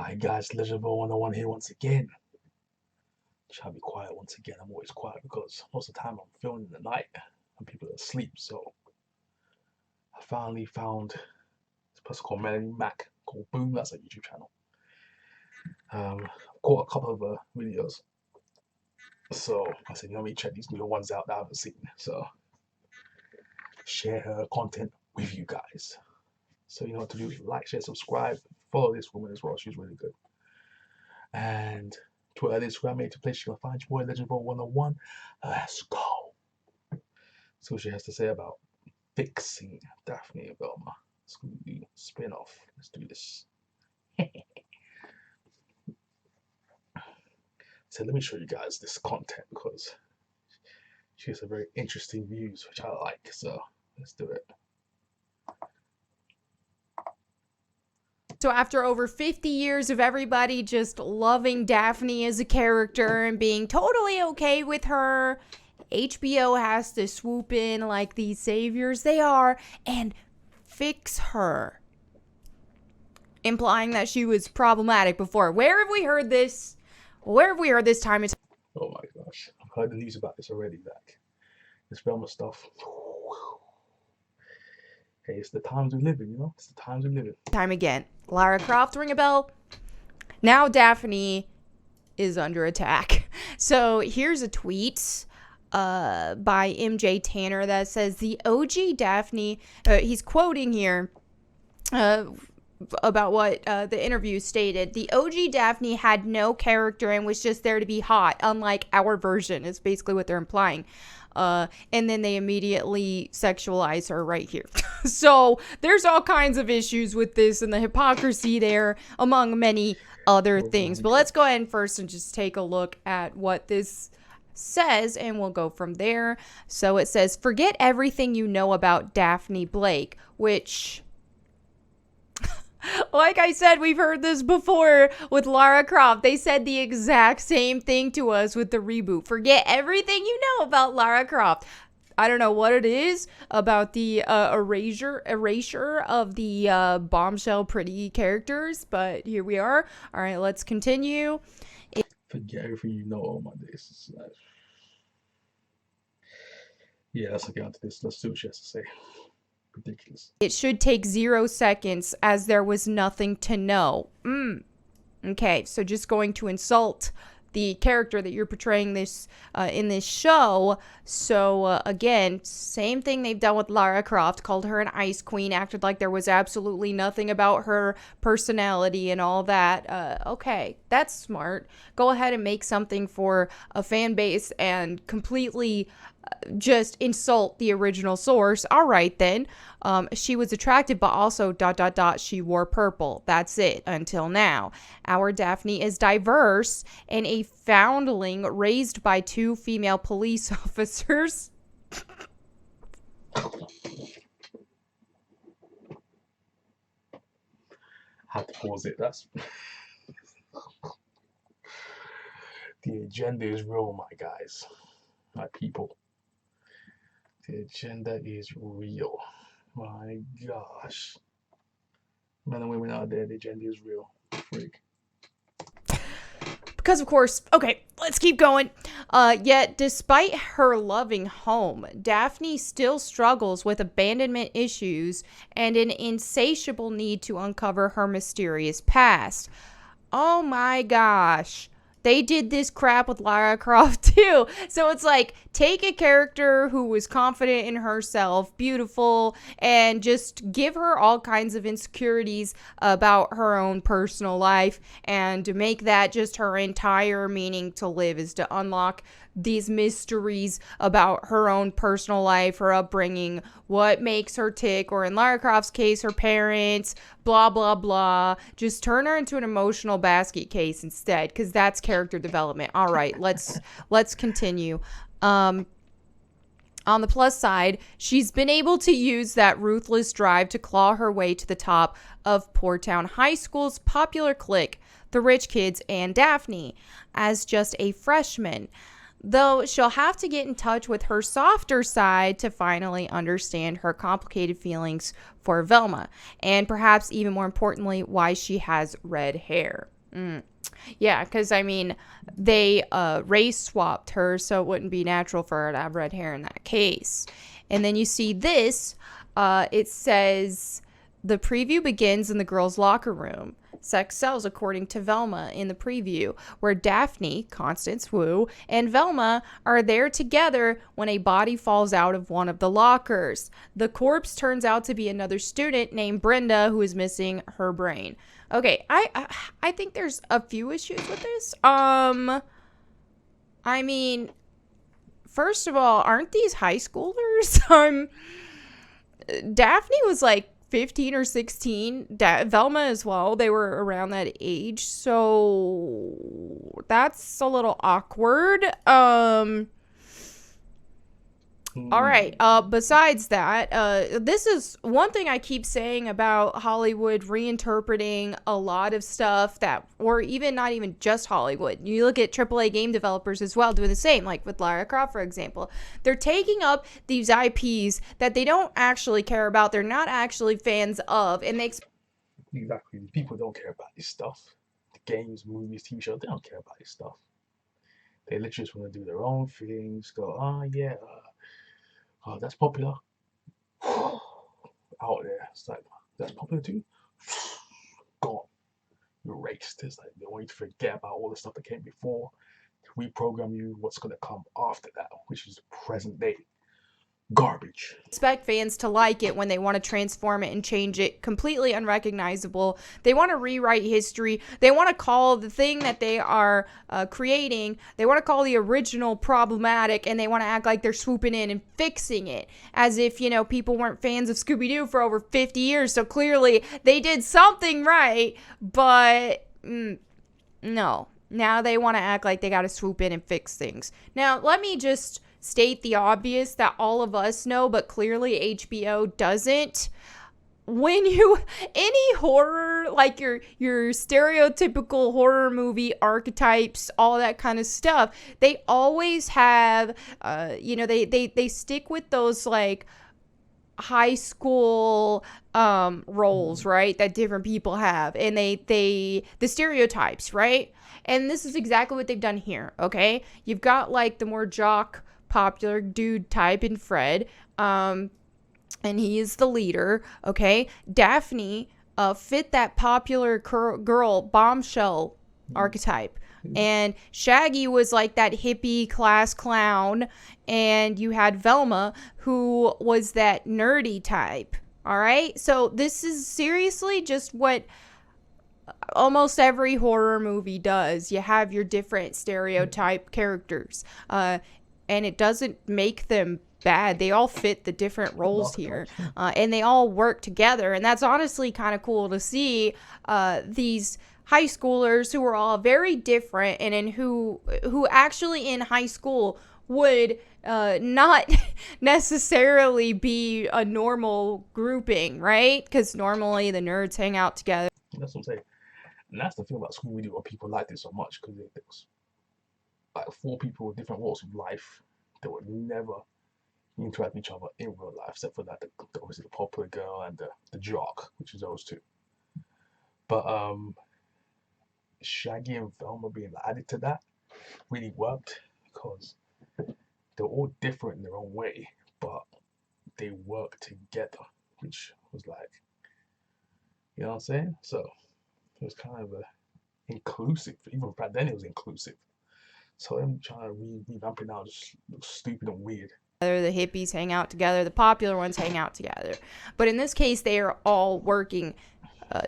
Hi guys, Legend 101 here once again. Try to be quiet once again. I'm always quiet because most of the time I'm filming in the night and people are asleep. So I finally found this person called Melanie Mac called Boom. That's a YouTube channel. I've caught a couple of videos. So I said, let me check these new ones out that I haven't seen. So share her content with you guys. So you know what to do: like, share, subscribe, follow this woman as well. She's really good. And Twitter and Instagram, made to place you can find your boy Legend 101. Let's go. See what she has to say about fixing Daphne and Velma. Scooby spinoff. Let's do this. So let me show you guys this content because she has some very interesting views which I like. So let's do it. So after over 50 years of everybody just loving Daphne as a character and being totally okay with her, HBO has to swoop in like these saviors they are and fix her, implying that she was problematic before. Where have we heard this? Where have we heard this time? Oh my gosh, I've heard the news about this already. Like this Velma stuff. Hey, it's the times we live in, you know? It's the times we live in. Time again. Lara Croft, ring a bell. Now Daphne is under attack. So here's a tweet by MJ Tanner that says the OG Daphne, he's quoting here about what the interview stated. The OG Daphne had no character and was just there to be hot, unlike our version, is basically what they're implying. And then they immediately sexualize her right here. So there's all kinds of issues with this and the hypocrisy there, among many other things. But let's go ahead and first and just take a look at what this says, and we'll go from there. So it says, forget everything you know about Daphne Blake, which... like I said, we've heard this before with Lara Croft. They said the exact same thing to us with the reboot. Forget everything you know about Lara Croft. I don't know what it is about the erasure of the bombshell pretty characters, but here we are. All right, let's continue. Forget everything you know. Oh my days. Yeah, let's get onto this. Let's see what she has to say. Ridiculous. It should take 0 seconds as there was nothing to know. Okay, so just going to insult the character that you're portraying this in this show. So again, same thing they've done with Lara Croft, called her an ice queen, acted like there was absolutely nothing about her personality and all that. Okay, that's smart. Go ahead and make something for a fan base and completely just insult the original source. All right then. She was attractive, but also ... she wore purple. That's it until now. Our Daphne is diverse and a foundling raised by 2 female police officers. I had to pause it. That's the agenda is real, my guys, my people. The agenda is real. My gosh. Men and women out there, the agenda is real. Freak. Because, of course, okay, let's keep going. Yet, despite her loving home, Daphne still struggles with abandonment issues and an insatiable need to uncover her mysterious past. Oh my gosh. They did this crap with Lara Croft too. So it's like, take a character who was confident in herself, beautiful, and just give her all kinds of insecurities about her own personal life and make that just her entire meaning to live, is to unlock these mysteries about her own personal life, her upbringing, what makes her tick, or in Lara Croft's case, her parents, blah, blah, blah. Just turn her into an emotional basket case instead, because that's character development. All right, let's continue. On the plus side, she's been able to use that ruthless drive to claw her way to the top of Poor Town High School's popular clique, the rich kids and Daphne, as just a freshman. Though she'll have to get in touch with her softer side to finally understand her complicated feelings for Velma, and perhaps even more importantly, why she has red hair. Yeah, because I mean, they race swapped her, so it wouldn't be natural for her to have red hair in that case. And then you see this. It says the preview begins in the girls' locker room. Sex sells according to Velma in the preview, where Daphne, Constance Wu, and Velma are there together when a body falls out of one of the lockers. The corpse turns out to be another student named Brenda who is missing her brain. Okay, I think there's a few issues with this. I mean, first of all, aren't these high schoolers? Daphne was like 15 or 16. Velma as well. They were around that age. So that's a little awkward. All right. Besides that, this is one thing I keep saying about Hollywood reinterpreting a lot of stuff that, or even not even just Hollywood. You look at AAA game developers as well doing the same, like with Lara Croft, for example. They're taking up these IPs that they don't actually care about. They're not actually fans of, and they Exactly. People don't care about this stuff. The games, movies, TV shows, they don't care about this stuff. They literally just want to do their own things. Go, oh yeah, that's popular. Out there, it's like that's popular too. Gone, erased. It's like they want you to forget about all the stuff that came before. To reprogram you what's gonna come after that, which is present day garbage. expect fans to like it when they want to transform it and change it completely unrecognizable. They want to rewrite history. They want to call the thing that they are creating, they want to call the original problematic, and they want to act like they're swooping in and fixing it as if, you know, people weren't fans of Scooby-Doo for over 50 years, so clearly they did something right. But no, now they want to act like they got to swoop in and fix things. Now let me just state the obvious that all of us know, but clearly HBO doesn't. When you, any horror, like your stereotypical horror movie archetypes, all that kind of stuff, they always have, they stick with those like high school roles, right, that different people have, and the stereotypes, right? And this is exactly what they've done here. Okay, you've got like the more jock popular dude type in Fred, and he is the leader. Okay, Daphne fit that popular girl bombshell archetype, and Shaggy was like that hippie class clown, and you had Velma who was that nerdy type. All right, so this is seriously just what almost every horror movie does. You have your different stereotype characters, and it doesn't make them bad. They all fit the different roles here, and they all work together, and that's honestly kind of cool to see these high schoolers who are all very different, and who actually in high school would not necessarily be a normal grouping, right? Because normally the nerds hang out together. That's what I'm saying. And that's the thing about Scooby-Doo, why people liked it so much, because it was like 4 people with different walks of life that would never interact with each other in real life, except for that obviously the popular girl and the jock, which is those two. But Shaggy and Velma being added to that really worked, because they're all different in their own way, but they work together, which was like, you know what I'm saying? So it was kind of inclusive. Even back then it was inclusive. So them trying to revamp it now just looks stupid and weird. The hippies hang out together, the popular ones hang out together, but in this case they are all working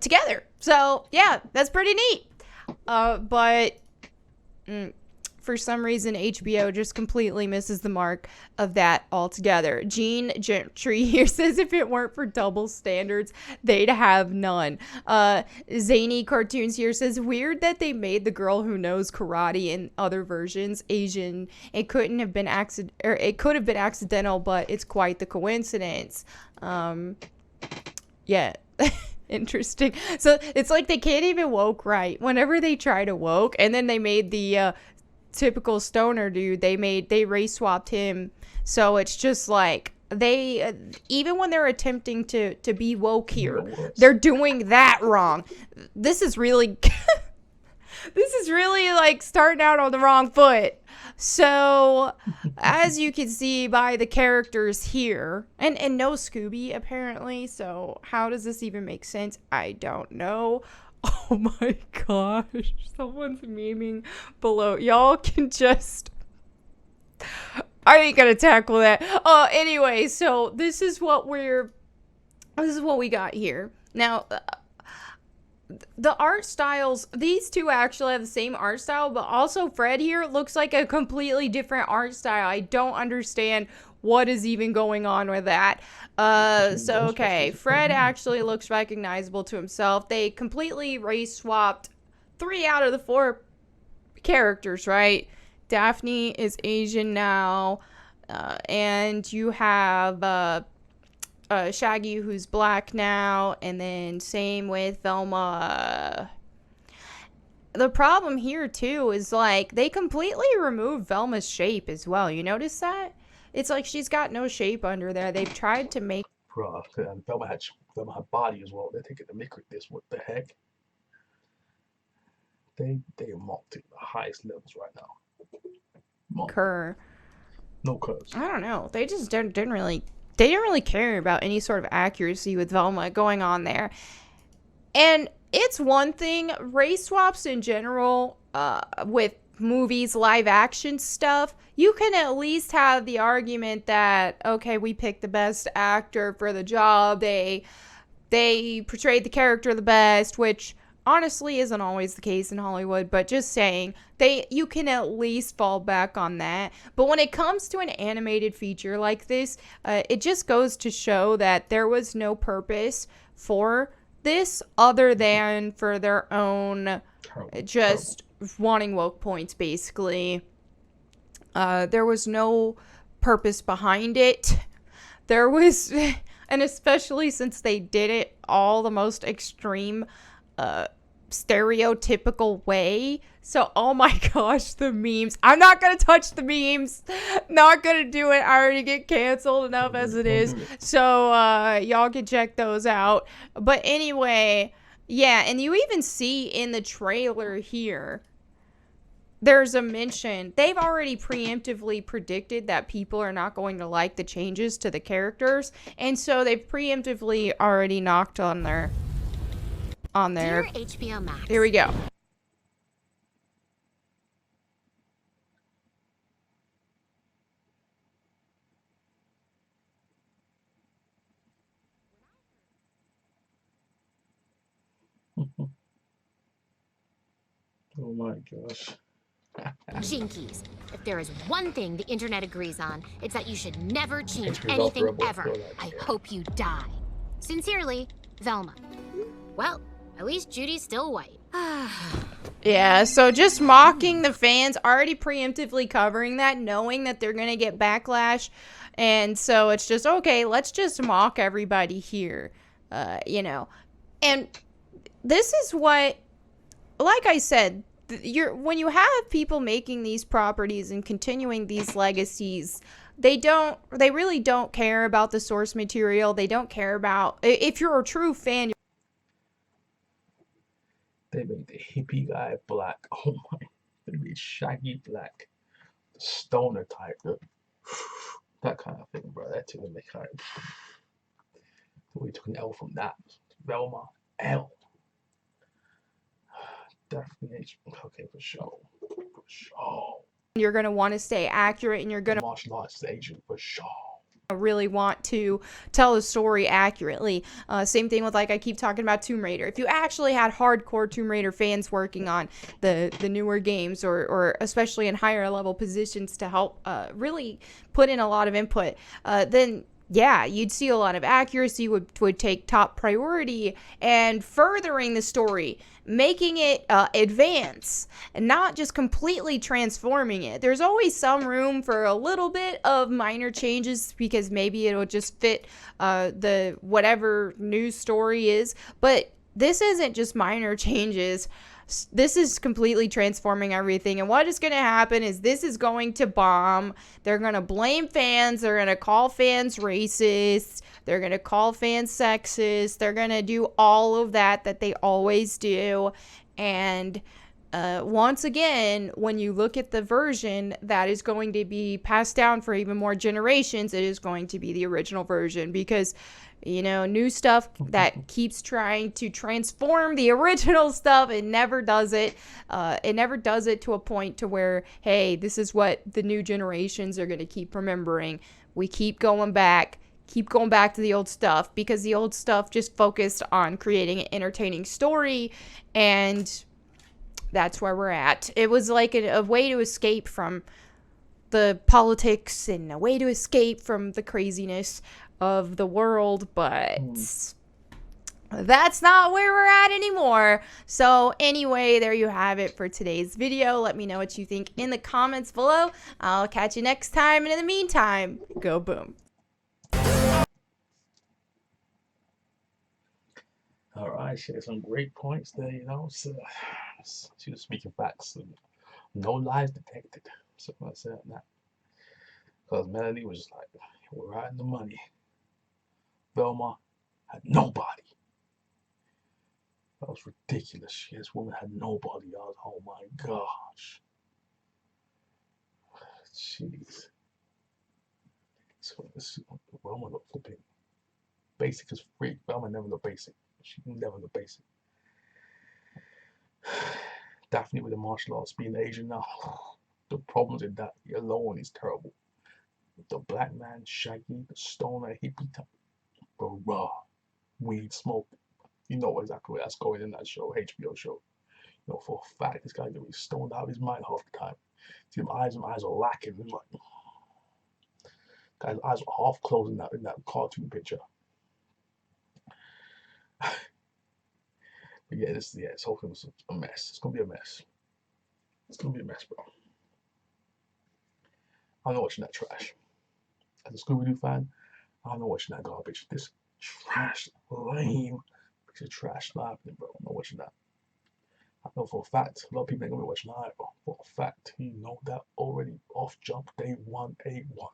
together. So yeah, that's pretty neat. But for some reason HBO just completely misses the mark of that altogether. Gene Gentry here says if it weren't for double standards, they'd have none. Zany Cartoons here says weird that they made the girl who knows karate in other versions Asian. It could have been accidental, but it's quite the coincidence. Yeah. Interesting. So it's like they can't even woke right. Whenever they try to woke, and then they made the typical stoner dude, they race swapped him. So it's just like they, even when they're attempting to be woke here, they're doing that wrong. This is really This is really like starting out on the wrong foot. So, as you can see by the characters here, and no Scooby apparently, so how does this even make sense? I don't know. Oh my gosh, someone's memeing below. Y'all can just... I ain't gonna tackle that. Anyway, so this is what we got here. Now, the art styles, these two actually have the same art style, but also Fred here looks like a completely different art style. I don't understand what is even going on with that. Okay, Fred actually looks recognizable to himself. They completely race swapped 3 out of the 4 characters, right? Daphne is Asian now, and you have Shaggy, who's black now, and then same with Velma. The problem here too is like they completely removed Velma's shape as well. You notice that? It's like she's got no shape under there. They've tried to make... Bruh, and Velma had body as well. They're taking the mick with this. What the heck? They are marked to the highest levels right now. Curve. No curves. I don't know. They just didn't really care about any sort of accuracy with Velma going on there. And it's one thing, race swaps in general, with movies, live action stuff, you can at least have the argument that, okay, we picked the best actor for the job. They portrayed the character the best, which honestly isn't always the case in Hollywood, but just saying, you can at least fall back on that. But when it comes to an animated feature like this, it just goes to show that there was no purpose for this other than for their own just wanting woke points, basically. There was no purpose behind it. There was, and especially since they did it all the most extreme stereotypical way. So, oh my gosh, the memes. I'm not gonna touch the memes. Not gonna do it. I already get canceled enough as it is. So y'all can check those out. But anyway, yeah, and you even see in the trailer here, there's a mention. They've already preemptively predicted that people are not going to like the changes to the characters, and so they've preemptively already knocked on their Dear HBO Max. Here we go. Oh my gosh. Jinkies. If there is one thing the internet agrees on, it's that you should never change HBO's anything Rebel. ever. I hope you die. Sincerely, Velma. Well, at least Judy's still white. Yeah, so just mocking the fans, already preemptively covering that, knowing that they're going to get backlash. And so it's just, okay, let's just mock everybody here, you know. And this is what, like I said, when you have people making these properties and continuing these legacies, they really don't care about the source material. They don't care about, if you're a true fan. They made the hippie guy black. Oh my, they made Shaggy black. The stoner type. That kind of thing, bro. That took me kind of. We took an L from that. Velma, L. Daphne, okay, for sure. For sure. You're going to want to stay accurate, and you're going to martial arts agent for sure. Really want to tell a story accurately. Same thing with, like I keep talking about, Tomb Raider. If you actually had hardcore Tomb Raider fans working on the newer games, or especially in higher level positions to help really put in a lot of input, then yeah, you'd see a lot of accuracy would take top priority, and furthering the story, making it advance, and not just completely transforming it. There's always some room for a little bit of minor changes, because maybe it'll just fit the whatever news story is. But this isn't just minor changes. This is completely transforming everything. And what is going to happen is this is going to bomb. They're going to blame fans. They're going to call fans racist. They're going to call fans sexist. They're going to do all of that they always do. And once again, when you look at the version that is going to be passed down for even more generations, it is going to be the original version, because new stuff that keeps trying to transform the original stuff, it never does it. It never does it to a point to where, hey, this is what the new generations are going to keep remembering. We keep going back to the old stuff, because the old stuff just focused on creating an entertaining story, and that's where we're at. It was like a way to escape from the politics and a way to escape from the craziness of the world, but that's not where we're at anymore. So anyway, there you have it for today's video. Let me know what you think in the comments below. I'll catch you next time, and in the meantime, go boom. All right, she had some great points there, So she was speaking facts. And no lies detected. Something like that. Because Melanie was just like, we're right in the money. Velma had nobody. That was ridiculous. This woman had nobody. I was, oh my gosh. Jeez. So Velma looked flipping. Basic is free. Velma never looked basic. She never looked basic. Daphne with the martial arts, being Asian now. The problems with that alone is terrible. The black man, Shaggy, the stoner, hippie type, the raw weed smoke. You know exactly where that's going in that show, HBO show. For a fact, this guy gonna be stoned out of his mind half the time. See, my eyes are lacking. I'm like, guy's eyes were half closed in that cartoon picture. But yeah, this whole thing was a mess. It's gonna be a mess. It's gonna be a mess, bro. I'm not watching that trash. As a Scooby-Doo fan, I'm not watching that garbage. This trash, lame piece of trash happening, bro. I'm not watching that. I know for a fact, a lot of people ain't gonna be watching that, bro. For a fact, you know that already off jump day 181.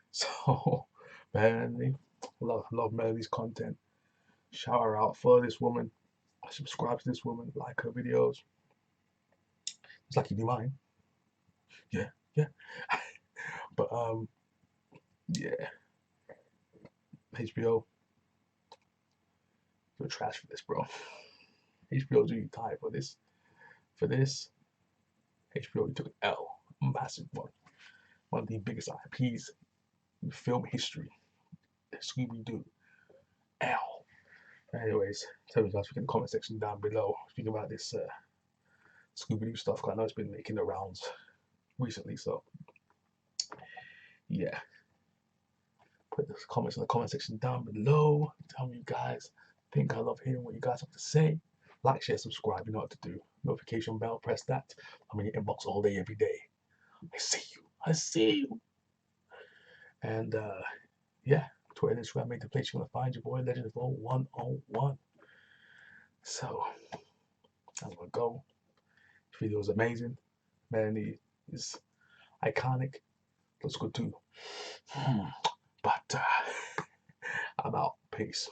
So, man, love Melonie's content. Shout her out for this woman. Subscribe to this woman. Like her videos. It's like you do mine. Yeah. But yeah. HBO. You're trash for this, bro. HBO doing tired for this. For this, HBO took an L. Massive one. One of the biggest IPs in film history. Scooby-Doo. L. Anyways, tell me guys in the comment section down below. Speaking about this Scooby-Doo stuff, because I know it's been making the rounds recently, so yeah. Put the comments in the comment section down below. Tell me you guys think. I love hearing what you guys have to say. Like, share, subscribe. You know what to do. Notification bell, press that. I'm in your inbox all day, every day. I see you. And yeah, Twitter and Instagram make the place you want to find your boy Legend of 101. So I'm gonna go. This video is amazing. Melanie is iconic. Looks good too. But I'm out. Peace.